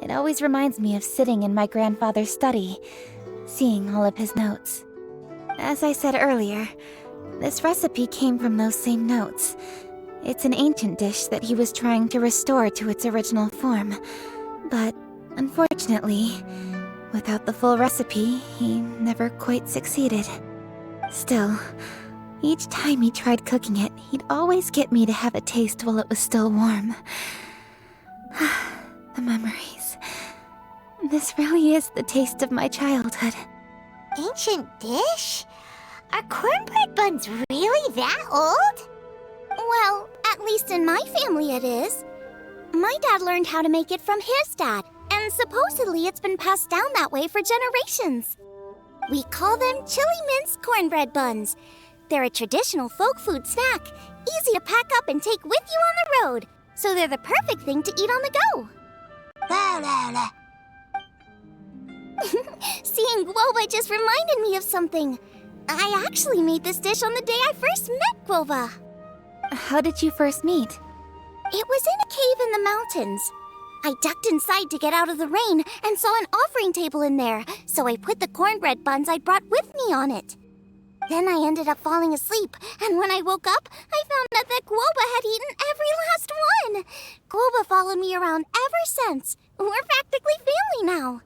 it always reminds me of sitting in my grandfather's study, seeing all of his notes. As I said earlier, this recipe came from those same notes, It's an ancient dish that he was trying to restore to its original form. But, unfortunately, without the full recipe, he never quite succeeded. Still, each time he tried cooking it, he'd always get me to have a taste while it was still warm. The memories. This really is the taste of my childhood. Ancient dish? Are cornbread buns really that old? Well, at least in my family it is. My dad learned how to make it from his dad, and supposedly it's been passed down that way for generations. We call them chili mince cornbread buns. They're a traditional folk food snack, easy to pack up and take with you on the road, so they're the perfect thing to eat on the go. Seeing Guoba just reminded me of something. I actually made this dish on the day I first met Guoba. How did you first meet? It was in a cave in the mountains. I ducked inside to get out of the rain and saw an offering table in there, so I put the cornbread buns I'd brought with me on it. Then I ended up falling asleep, and when I woke up, I found out that Guoba had eaten every last one. Guoba followed me around ever since. We're practically family now.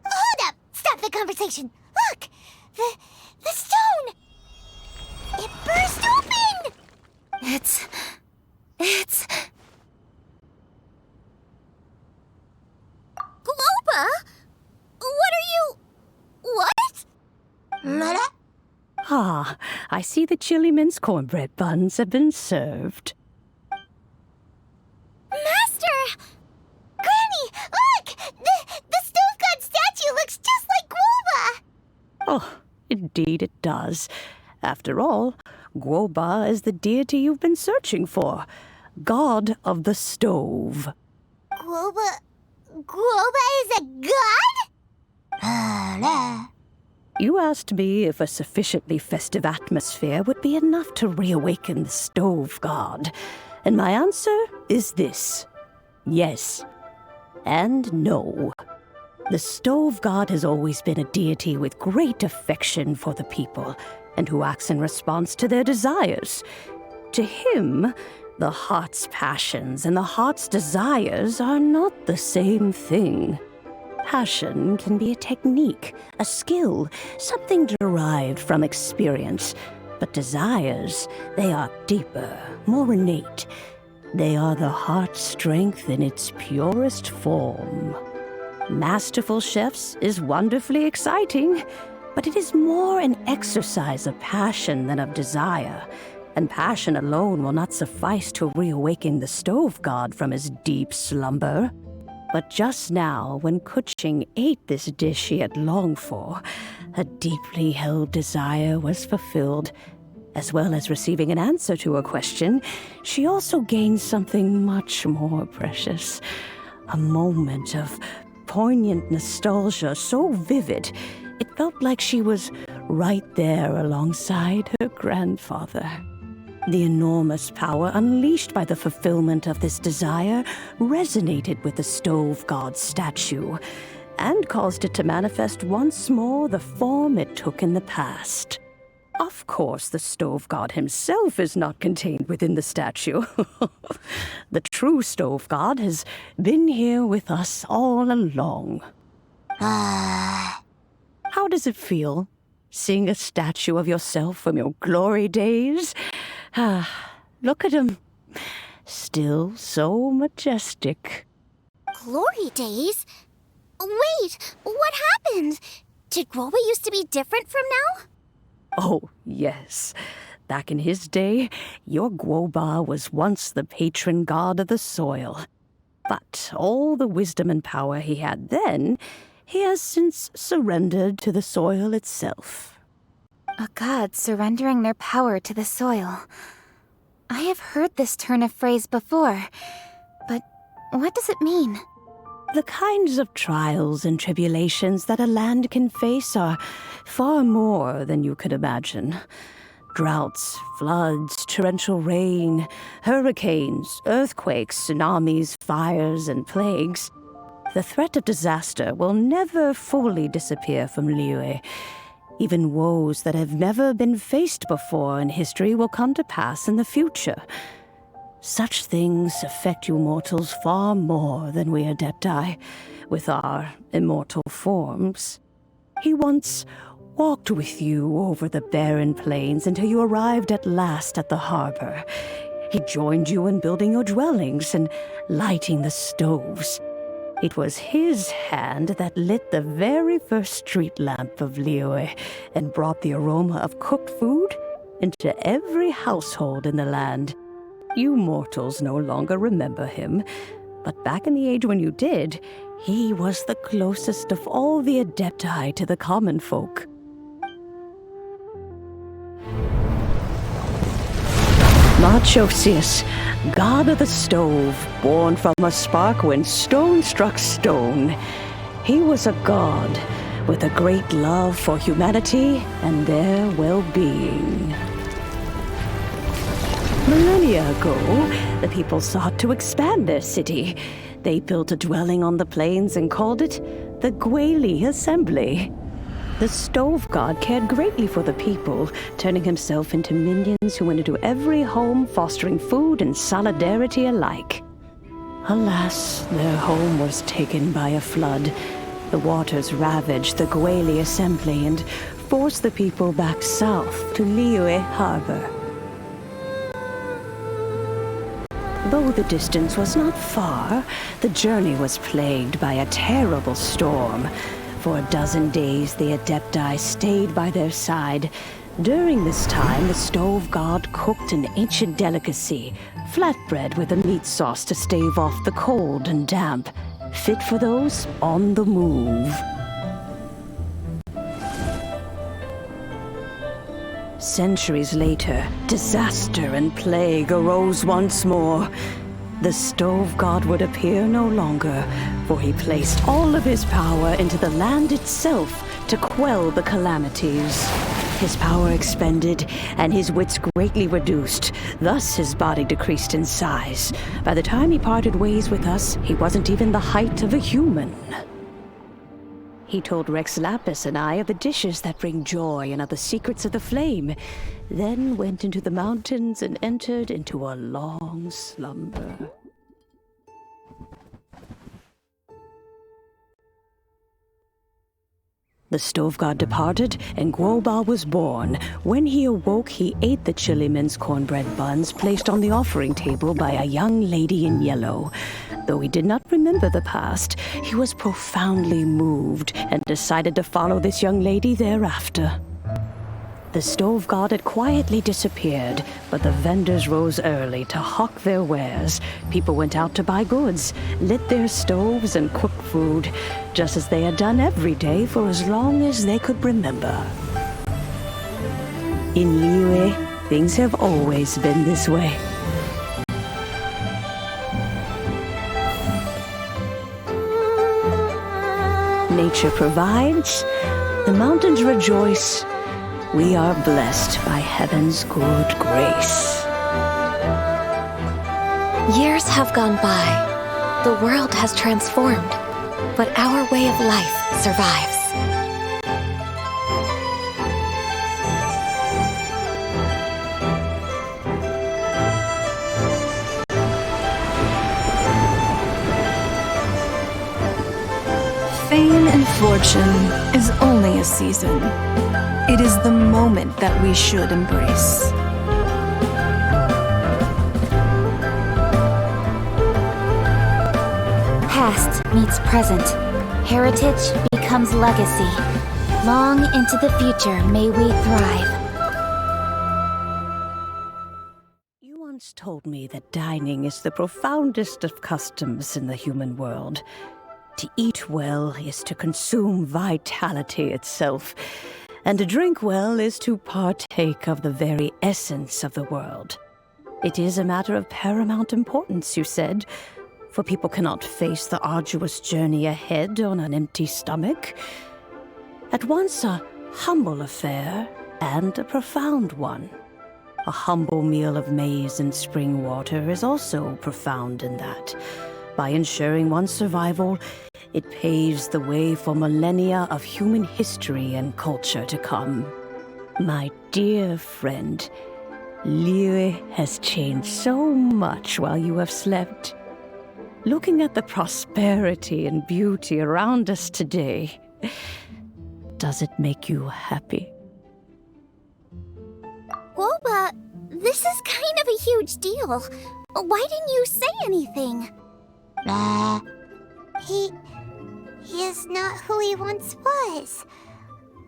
Hold up! Stop the conversation! Look! The stone! It burst open! It's... Guoba? What are you... What? Ah, I see the chili mince cornbread buns have been served. Master! Granny, look! The stove god statue looks just like Guoba! Oh, indeed it does. After all, Guoba is the deity you've been searching for. God of the stove. Guoba is a god? You asked me if a sufficiently festive atmosphere would be enough to reawaken the stove god. And my answer is this. Yes. And no. The stove god has always been a deity with great affection for the people, and who acts in response to their desires. To him, the heart's passions and the heart's desires are not the same thing. Passion can be a technique, a skill, something derived from experience. But desires, they are deeper, more innate. They are the heart's strength in its purest form. Masterful chefs is wonderfully exciting, but it is more an exercise of passion than of desire. And passion alone will not suffice to reawaken the stove god from his deep slumber. But just now, when Kuching ate this dish she had longed for, a deeply held desire was fulfilled. As well as receiving an answer to a question, she also gained something much more precious. A moment of poignant nostalgia so vivid, it felt like she was right there alongside her grandfather. The enormous power unleashed by the fulfillment of this desire resonated with the stove god's statue and caused it to manifest once more the form it took in the past. Of course, the stove god himself is not contained within the statue. The true stove god has been here with us all along. How does it feel, seeing a statue of yourself from your glory days? Look at him. Still so majestic. Glory days? Wait, what happened? Did Guoba used to be different from now? Oh, yes. Back in his day, your Guoba was once the patron god of the soil. But all the wisdom and power he had then, he has since surrendered to the soil itself. A god surrendering their power to the soil. I have heard this turn of phrase before, but what does it mean? The kinds of trials and tribulations that a land can face are far more than you could imagine. Droughts, floods, torrential rain, hurricanes, earthquakes, tsunamis, fires, and plagues. The threat of disaster will never fully disappear from Liyue. Even woes that have never been faced before in history will come to pass in the future. Such things affect you mortals far more than we Adepti, with our immortal forms. He once walked with you over the barren plains until you arrived at last at the harbor. He joined you in building your dwellings and lighting the stoves. It was his hand that lit the very first street lamp of Liyue and brought the aroma of cooked food into every household in the land. You mortals no longer remember him, but back in the age when you did, he was the closest of all the Adepti to the common folk. Marchosius, god of the stove, born from a spark when stone struck stone. He was a god with a great love for humanity and their well-being. Millennia ago, the people sought to expand their city. They built a dwelling on the plains and called it the Gweli Assembly. The stove god cared greatly for the people, turning himself into minions who went into every home, fostering food and solidarity alike. Alas, their home was taken by a flood. The waters ravaged the Gweli Assembly and forced the people back south to Liyue Harbor. Though the distance was not far, the journey was plagued by a terrible storm. For a dozen days, the Adepti stayed by their side. During this time, the stove god cooked an ancient delicacy, flatbread with a meat sauce to stave off the cold and damp, fit for those on the move. Centuries later, disaster and plague arose once more. The stove god would appear no longer, for he placed all of his power into the land itself to quell the calamities. His power expended, and his wits greatly reduced. Thus his body decreased in size. By the time he parted ways with us, he wasn't even the height of a human. He told Rex Lapis and I of the dishes that bring joy and of the secrets of the flame, then went into the mountains and entered into a long slumber. The stove god departed, and Guoba was born. When he awoke, he ate the chili mince cornbread buns placed on the offering table by a young lady in yellow. Though he did not remember the past, he was profoundly moved and decided to follow this young lady thereafter. The stove god had quietly disappeared, but the vendors rose early to hawk their wares. People went out to buy goods, lit their stoves, and cooked food, just as they had done every day for as long as they could remember. In Liyue, things have always been this way. Nature provides, the mountains rejoice. We are blessed by heaven's good grace. Years have gone by. The world has transformed, but our way of life survives. Fame and fortune is only a season. It is the moment that we should embrace. Past meets present. Heritage becomes legacy. Long into the future may we thrive. You once told me that dining is the profoundest of customs in the human world. To eat well is to consume vitality itself, and to drink well is to partake of the very essence of the world. It is a matter of paramount importance, you said, for people cannot face the arduous journey ahead on an empty stomach. At once a humble affair and a profound one. A humble meal of maize and spring water is also profound in that. By ensuring one's survival, it paves the way for millennia of human history and culture to come. My dear friend, Liyue has changed so much while you have slept. Looking at the prosperity and beauty around us today, does it make you happy? Guoba, this is kind of a huge deal. Why didn't you say anything? He is not who he once was.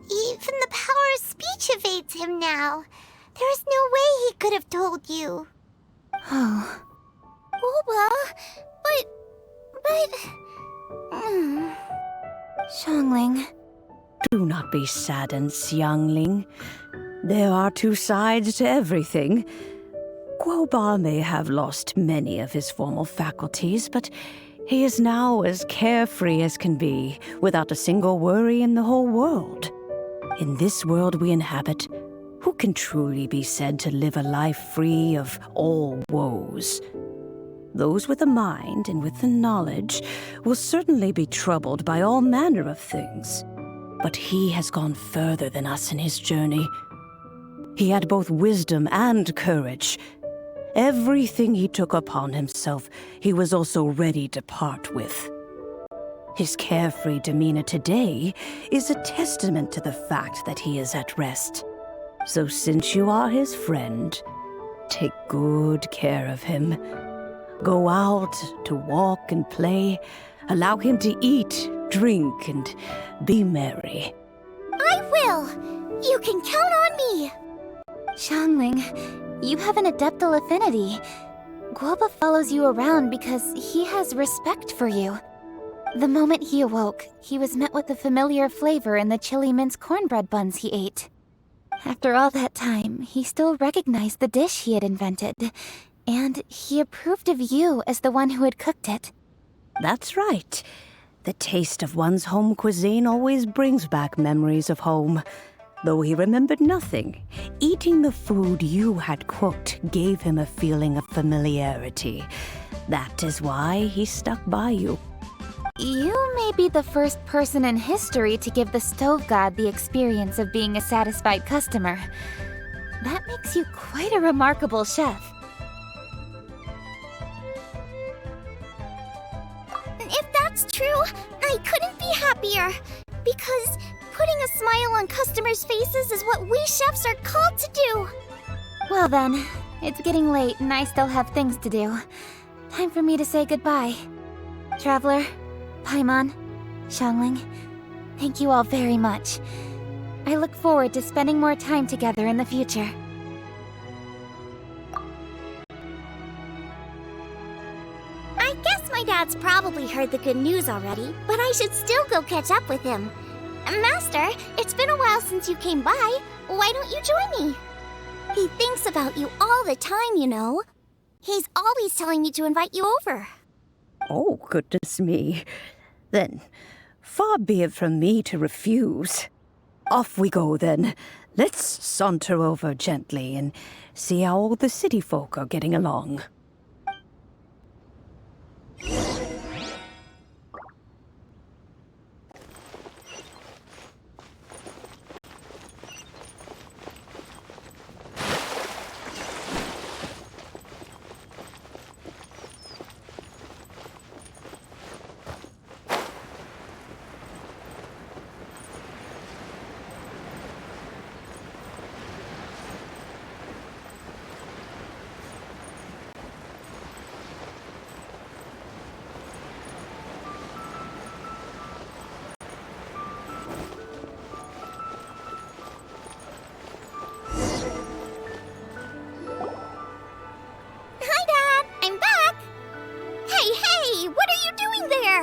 Even the power of speech evades him now. There is no way he could have told you. Oh. Guoba, but... Xiangling. Do not be saddened, Xiangling. There are two sides to everything. Guoba may have lost many of his formal faculties, but he is now as carefree as can be, without a single worry in the whole world. In this world we inhabit, who can truly be said to live a life free of all woes? Those with a mind and with the knowledge will certainly be troubled by all manner of things. But he has gone further than us in his journey. He had both wisdom and courage. Everything he took upon himself, he was also ready to part with. His carefree demeanor today is a testament to the fact that he is at rest. So since you are his friend, take good care of him. Go out to walk and play. Allow him to eat, drink, and be merry. I will! You can count on me! Xiangling, you have an adeptal affinity. Guoba follows you around because he has respect for you. The moment he awoke, he was met with the familiar flavor in the chili mince cornbread buns he ate. After all that time, he still recognized the dish he had invented, and he approved of you as the one who had cooked it. That's right. The taste of one's home cuisine always brings back memories of home. Though he remembered nothing, eating the food you had cooked gave him a feeling of familiarity. That is why he stuck by you. You may be the first person in history to give the stove god the experience of being a satisfied customer. That makes you quite a remarkable chef. If that's true, I couldn't be happier. Because putting a smile on customers' faces is what we chefs are called to do. Well then, it's getting late and I still have things to do. Time for me to say goodbye. Traveler, Paimon, Xiangling, thank you all very much. I look forward to spending more time together in the future. I guess my dad's probably heard the good news already, but I should still go catch up with him. Master, it's been a while since you came by. Why don't you join me? He thinks about you all the time, you know. He's always telling me to invite you over. Oh, goodness me. Then, far be it from me to refuse. Off we go, then. Let's saunter over gently and see how all the city folk are getting along.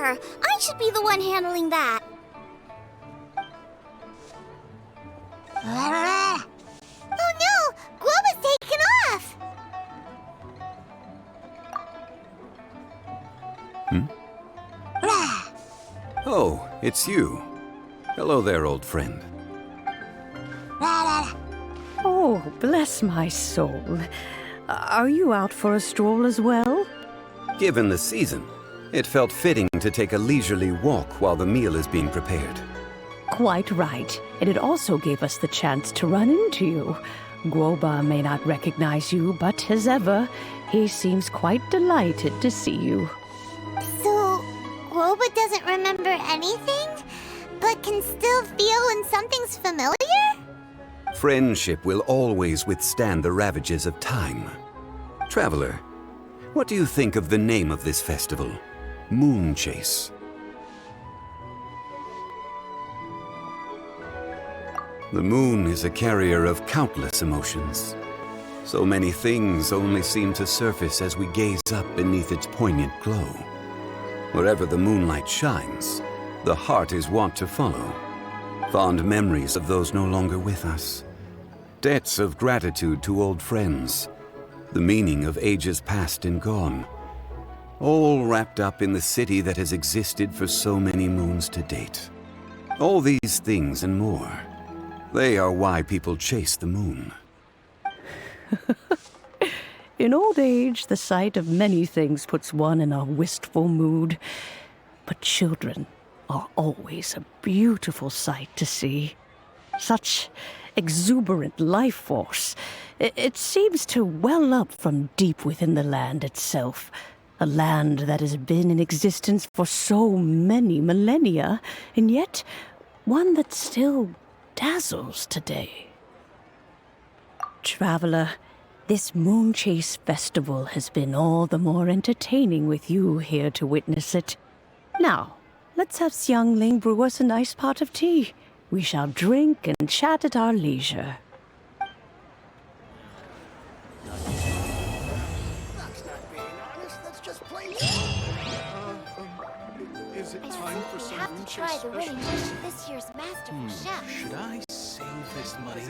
I should be the one handling that. Oh no! Guoba's taken off! Oh, it's you. Hello there, old friend. Oh, bless my soul. Are you out for a stroll as well? Given the season, It felt fitting to take a leisurely walk while the meal is being prepared. Quite right. And it also gave us the chance to run into you. Guoba may not recognize you, but as ever, he seems quite delighted to see you. So, Guoba doesn't remember anything, but can still feel when something's familiar? Friendship will always withstand the ravages of time. Traveler, what do you think of the name of this festival? Moon Chase. The moon is a carrier of countless emotions. So many things only seem to surface as we gaze up beneath its poignant glow. Wherever the moonlight shines, the heart is wont to follow. Fond memories of those no longer with us. Debts of gratitude to old friends. The meaning of ages past and gone. All wrapped up in the city that has existed for so many moons to date. All these things and more. They are why people chase the moon. In old age, the sight of many things puts one in a wistful mood. But children are always a beautiful sight to see. Such exuberant life force. It seems to well up from deep within the land itself. A land that has been in existence for so many millennia, and yet one that still dazzles today. Traveler, this Moon Chase Festival has been all the more entertaining with you here to witness it. Now, let's have Xiangling brew us a nice pot of tea. We shall drink and chat at our leisure. Is it time for some have to try the winning dish of this year's Masterful Chef. Should I save this money?